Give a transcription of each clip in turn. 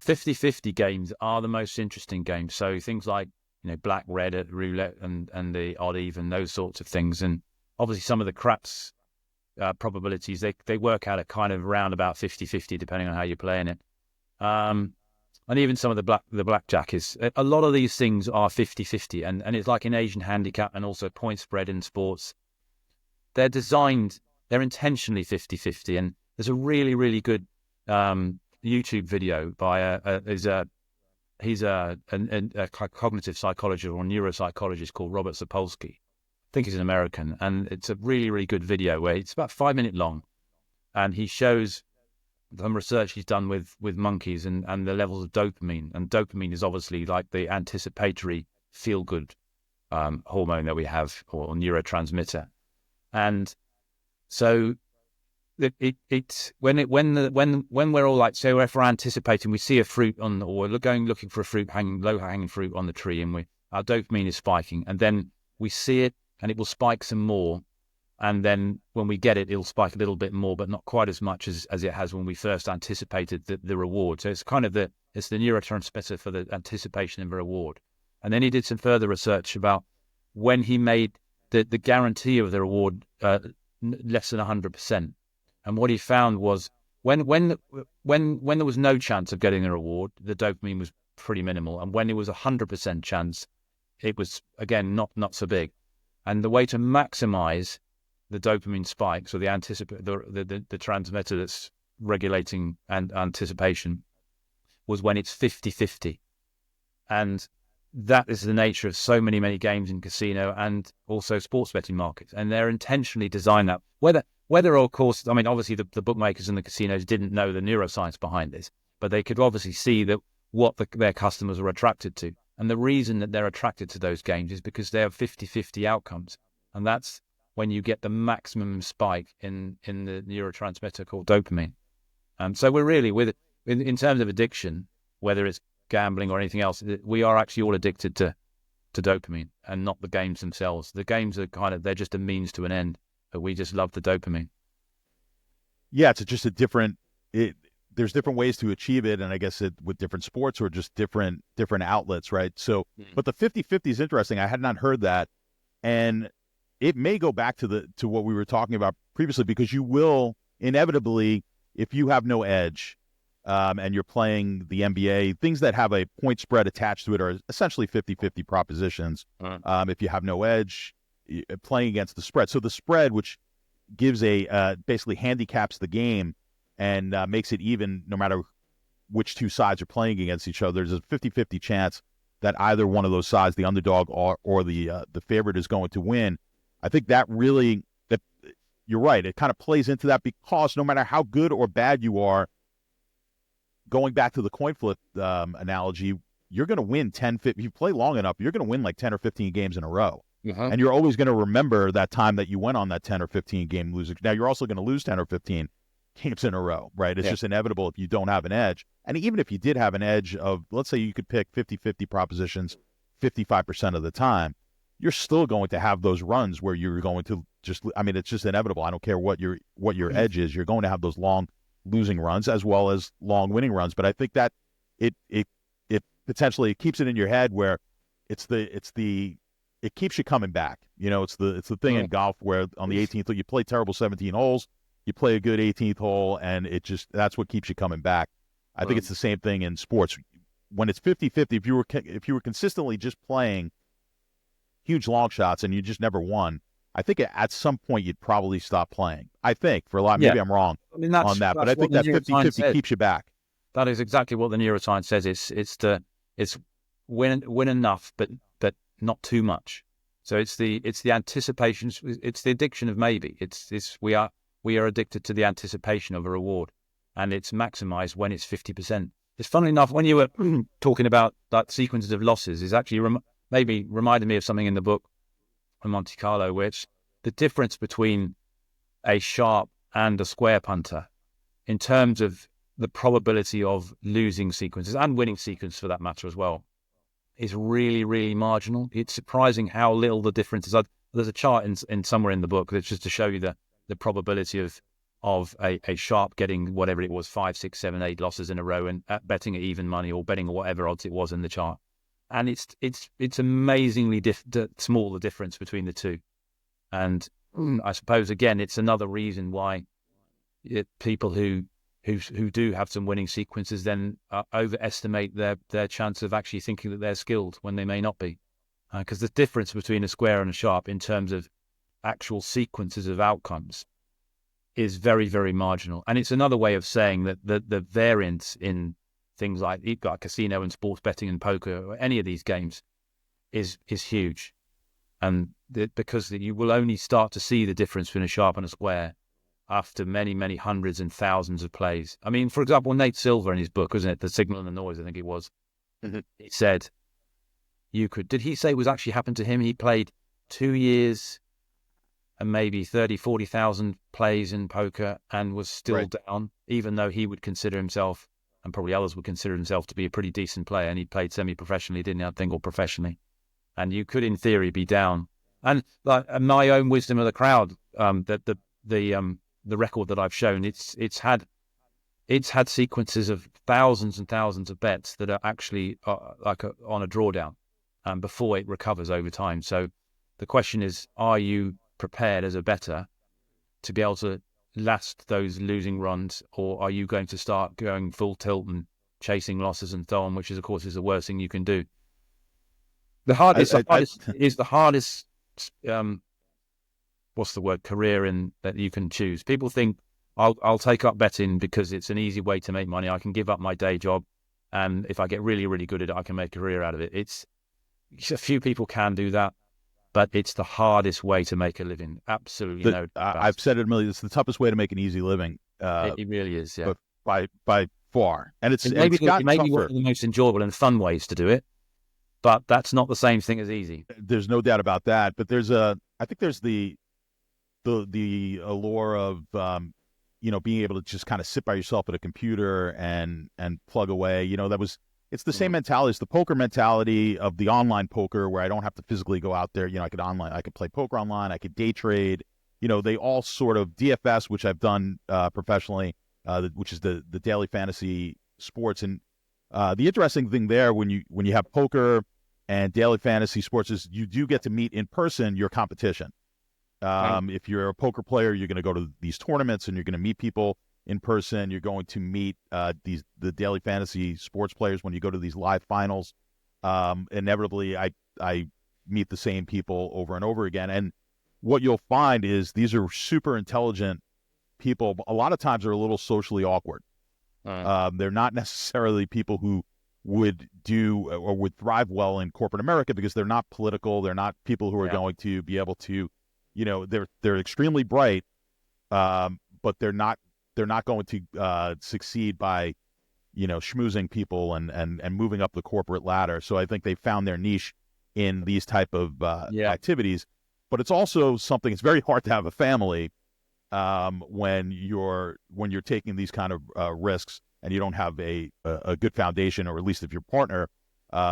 50-50 games are the most interesting games. So things like, black, red at roulette and the odd even, those sorts of things. And obviously some of the craps probabilities, they work out at kind of around about 50-50, depending on how you're playing it. And even some of the blackjack is, a lot of these things are 50-50. And it's like in Asian handicap and also point spread in sports. They're intentionally 50-50. And there's a really, really good YouTube video by he's a cognitive psychologist or neuropsychologist called Robert Sapolsky. I think he's an American, and it's a really, really good video where it's about 5 minutes long, and he shows some research he's done with monkeys and the levels of dopamine. And dopamine is obviously like the anticipatory feel-good hormone that we have, or neurotransmitter. And so it's when we're all like, so if we're anticipating, we see a fruit or we're looking for a fruit, low hanging fruit on the tree, and our dopamine is spiking, and then we see it and it will spike some more, and then when we get it, it'll spike a little bit more, but not quite as much as it has when we first anticipated the reward. So it's kind of the neurotransmitter for the anticipation of a reward. And then he did some further research about when he made the guarantee of the reward less than 100%. And what he found was when there was no chance of getting a reward, the dopamine was pretty minimal. And when it was 100% chance, it was, again, not so big. And the way to maximize the dopamine spikes, or the transmitter that's regulating and anticipation, was when it's 50-50. And that is the nature of so many games in casino and also sports betting markets. And they're intentionally designed that. Whether, of course, I mean, obviously the bookmakers and the casinos didn't know the neuroscience behind this, but they could obviously see that what their customers were attracted to. And the reason that they're attracted to those games is because they have 50-50 outcomes. And that's when you get the maximum spike in the neurotransmitter called dopamine. So we're really, in terms of addiction, whether it's gambling or anything else, we are actually all addicted to dopamine and not the games themselves. The games are they're just a means to an end, but we just love the dopamine. Yeah, it's just there's different ways to achieve it, and I guess with different sports or just different outlets, right? So, but the 50-50 is interesting. I had not heard that, and it may go back to what we were talking about previously, because you will inevitably, if you have no edge, and you're playing the NBA, things that have a point spread attached to it are essentially 50-50 propositions. If you have no edge, playing against the spread. So the spread, which gives basically handicaps the game and makes it even no matter which two sides are playing against each other, there's a 50-50 chance that either one of those sides, the underdog or the favorite, is going to win. I think that you're right. It kind of plays into that, because no matter how good or bad you are, going back to the coin flip analogy, you're going to win 10, 15. If you play long enough, you're going to win like 10 or 15 games in a row. And you're always going to remember that time that you went on that 10 or 15 game losing. Now, you're also going to lose 10 or 15 games in a row, right? It's just inevitable if you don't have an edge. And even if you did have an edge of, let's say you could pick 50-50 propositions 55% of the time, you're still going to have those runs where you're going to it's just inevitable. I don't care what your edge is. You're going to have those long losing runs as well as long winning runs. But I think that it potentially keeps it in your head where it keeps you coming back. It's the thing in golf where on the 18th hole, you play terrible 17 holes, you play a good 18th hole, and that's what keeps you coming back. I think it's the same thing in sports. When it's 50-50, if you were consistently just playing huge long shots and you just never won, I think at some point you'd probably stop playing. I think for a lot, maybe I'm wrong on that, but I think that 50-50 keeps you back. That is exactly what the neuroscience says. It's win enough, but not too much. So it's the anticipation. It's the addiction of maybe. We are addicted to the anticipation of a reward, and it's maximized when it's 50%. It's funny enough, when you were talking about that sequences of losses, is actually maybe reminded me of something in the book on Monte Carlo, which the difference between a sharp and a square punter in terms of the probability of losing sequences and winning sequence for that matter as well is really, really marginal. It's surprising how little the difference is. There's a chart in somewhere in the book that's just to show you the probability of of a sharp getting whatever it was, 5, 6, 7, 8 losses in a row, and betting at even money or betting whatever odds it was in the chart. And it's amazingly small, the difference between the two. And I suppose, again, it's another reason why people who do have some winning sequences then overestimate their chance of actually thinking that they're skilled when they may not be. Because the difference between a square and a sharp in terms of actual sequences of outcomes is very, very marginal. And it's another way of saying that the variance in things like casino and sports betting and poker or any of these games is huge. And because you will only start to see the difference between a sharp and a square after many, many hundreds and thousands of plays. I mean, for example, Nate Silver in his book, wasn't it, The Signal and the Noise, I think it was, he said did he say it was actually happened to him? He played 2 years and maybe 30, 40,000 plays in poker and was still down, even though he would consider himself, and probably others would consider himself, to be a pretty decent player. And he played semi-professionally, didn't he, I think, or professionally. And you could, in theory, be down. And like my own wisdom of the crowd, that the record that I've shown, it's had sequences of thousands and thousands of bets that are actually on a drawdown before it recovers over time. So the question is, are you prepared as a bettor to be able to last those losing runs, or are you going to start going full tilt and chasing losses and so on, which is, of course, is the worst thing you can do. The hardest what's the word, career that you can choose. People think I'll take up betting because it's an easy way to make money. I can give up my day job, and if I get really, really good at it, I can make a career out of it. It's a few people can do that, but it's the hardest way to make a living. Absolutely I've said it a million. It's the toughest way to make an easy living. It really is, yeah. By far, and it's maybe gotten tougher. One of the most enjoyable and fun ways to do it, but that's not the same thing as easy. There's no doubt about that. But I think there's the allure of being able to just kind of sit by yourself at a computer and plug away. It's the same mentality. It's the poker mentality of the online poker, where I don't have to physically go out there. I could play poker online. I could day trade. They all sort of DFS, which I've done professionally, which is the daily fantasy sports. And the interesting thing there, when you have poker and daily fantasy sports, is you do get to meet in person your competition. If you're a poker player, you're going to go to these tournaments and you're going to meet people in person. You're going to meet the daily fantasy sports players when you go to these live finals. Inevitably, I meet the same people over and over again. And what you'll find is these are super intelligent people. A lot of times they're a little socially awkward. They're not necessarily people who would do or would thrive well in corporate America, because they're not political. They're not people who are going to be able to, they're extremely bright, but they're not going to succeed by, schmoozing people and moving up the corporate ladder. So I think they found their niche in these type of activities. But it's also something, it's very hard to have a family when you're taking these kind of risks and you don't have a good foundation, or at least if your partner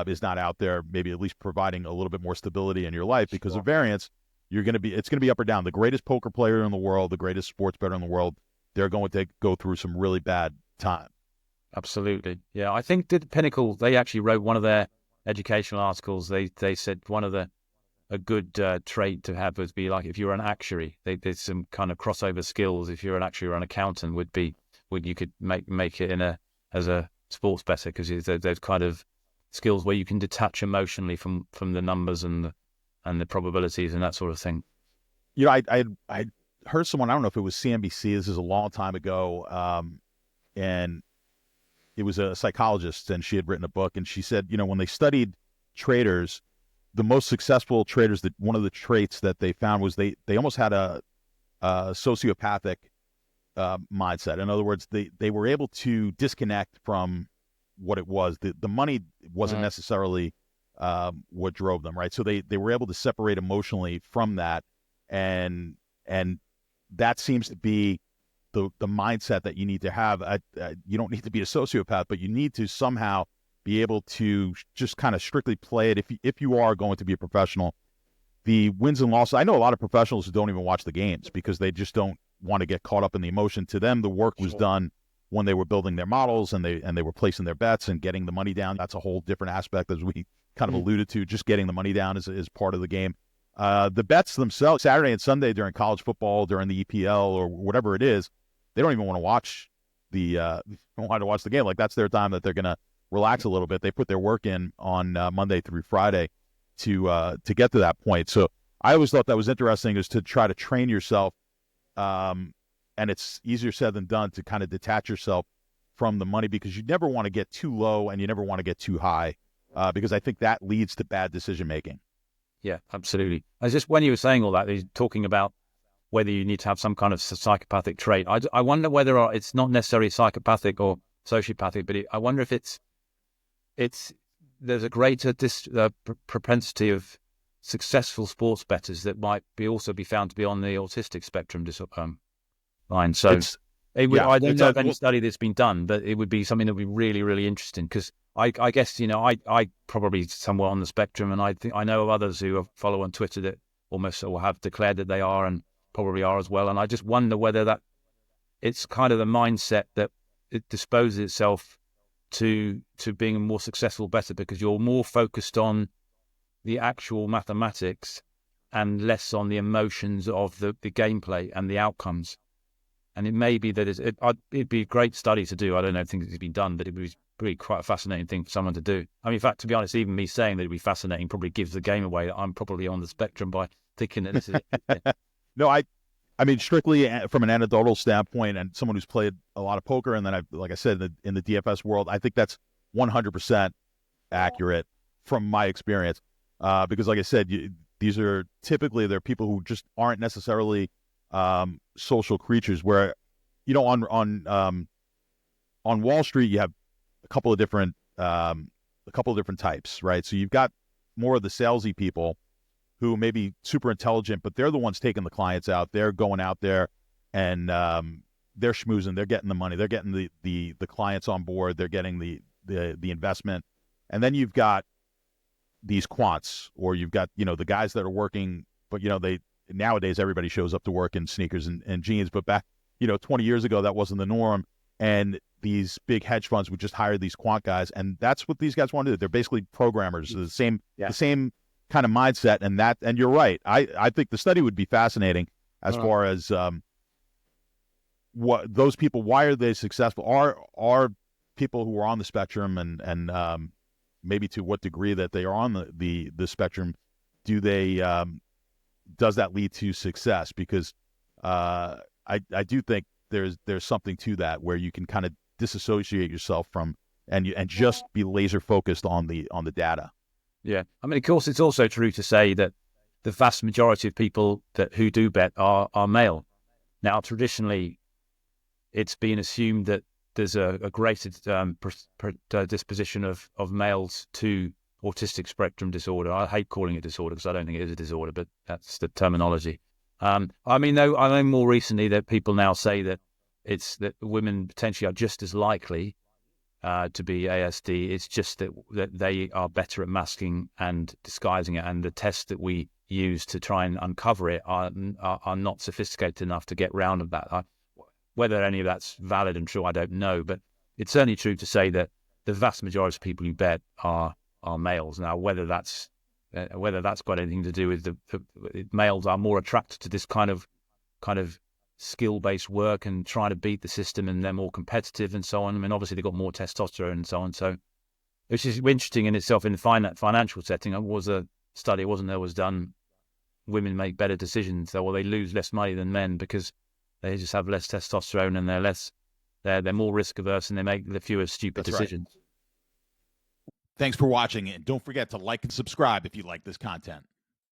is not out there, maybe at least providing a little bit more stability in your life. Because of variance, it's going to be up or down. The greatest poker player in the world, the greatest sports bettor in the world, they're going to go through some really bad time. Absolutely. Yeah. I think the Pinnacle, they actually wrote one of their educational articles. They said one of a good trait to have would be, like, if you're an actuary, there's some kind of crossover skills. If you're an actuary or an accountant, you could make it as a sports bettor, because there's kind of skills where you can detach emotionally from the numbers and the probabilities and that sort of thing. I heard someone, I don't know if it was CNBC, this is a long time ago, and it was a psychologist, and she had written a book, and she said, when they studied traders, the most successful traders, that one of the traits that they found was they almost had a sociopathic mindset. In other words, they were able to disconnect from what it was. The money wasn't necessarily what drove them, right? So they were able to separate emotionally from that, and that seems to be the mindset that you need to have. You don't need to be a sociopath, but you need to somehow be able to just kind of strictly play it. If you are going to be a professional, the wins and losses. I know a lot of professionals who don't even watch the games because they just don't want to get caught up in the emotion. To them, the work was done when they were building their models and they were placing their bets and getting the money down. That's a whole different aspect, as we kind of alluded to. Just getting the money down is part of the game. The bets themselves, Saturday and Sunday during college football, during the EPL or whatever it is, they don't even want to watch the game. Like, that's their time that they're going to relax a little bit. They put their work in on Monday through Friday to get to that point. So I always thought that was interesting, is to try to train yourself. And it's easier said than done to kind of detach yourself from the money, because you never want to get too low and you never want to get too high, because I think that leads to bad decision making. Yeah, absolutely. When you were saying all that, you're talking about whether you need to have some kind of psychopathic trait. I wonder whether it's not necessarily psychopathic or sociopathic, but I wonder if there's a greater propensity of successful sports bettors that might also be found to be on the autistic spectrum line. So I don't know of any study that's been done, but it would be something that would be really, really interesting, because I guess, I probably somewhere on the spectrum, and I know of others who follow on Twitter that almost or have declared that they are, and probably are as well. And I just wonder whether that it's kind of the mindset that it disposes itself to being a more successful bettor, because you're more focused on the actual mathematics and less on the emotions of the gameplay and the outcomes. And it may be that it'd be a great study to do. I don't know if it's been done, but it would be really quite a fascinating thing for someone to do. I mean, in fact, to be honest, even me saying that it'd be fascinating probably gives the game away that I'm probably on the spectrum by thinking that this is it. No, I mean, strictly from an anecdotal standpoint, and someone who's played a lot of poker, and then like I said, in the DFS world, I think that's 100% accurate from my experience. Because, like I said, these are typically, they're people who just aren't necessarily social creatures. Where, on Wall Street, you have a couple of different types, right? So you've got more of the salesy people who may be super intelligent, but they're the ones taking the clients out. They're going out there and they're schmoozing. They're getting the money. They're getting the clients on board. They're getting the investment. And then you've got these quants, or you've got, the guys that are working, but, nowadays everybody shows up to work in sneakers and jeans. But back, 20 years ago, that wasn't the norm. And these big hedge funds would just hire these quant guys. And that's what these guys want to do. They're basically programmers, the same kind of mindset. And you're right. I think the study would be fascinating as far as what those people, why are they successful? Are people who are on the spectrum and maybe to what degree that they are on the spectrum, does that lead to success? Because I do think there's something to that, where you can kind of disassociate yourself from and just be laser focused on the data. Yeah, I mean, of course, it's also true to say that the vast majority of people who do bet are male. Now, traditionally, it's been assumed that there's a greater disposition of males to autistic spectrum disorder. I hate calling it disorder because I don't think it is a disorder, but that's the terminology. I mean, though, I know more recently that people now say that it's that women potentially are just as likely to be ASD. It's just that they are better at masking and disguising it, and the tests that we use to try and uncover it are not sophisticated enough to get round of that. Whether any of that's valid and true, I don't know, but it's certainly true to say that the vast majority of people who bet are males. Now, whether that's got anything to do with the males are more attracted to this kind of skill-based work and trying to beat the system, and they're more competitive and so on. I mean, obviously they've got more testosterone and so on. So, which is interesting in itself in the financial setting. It was a study, was done. Women make better decisions, or they lose less money than men because they just have less testosterone and they're more risk averse and they make the fewer stupid decisions. Right. Thanks for watching, and don't forget to like and subscribe if you like this content.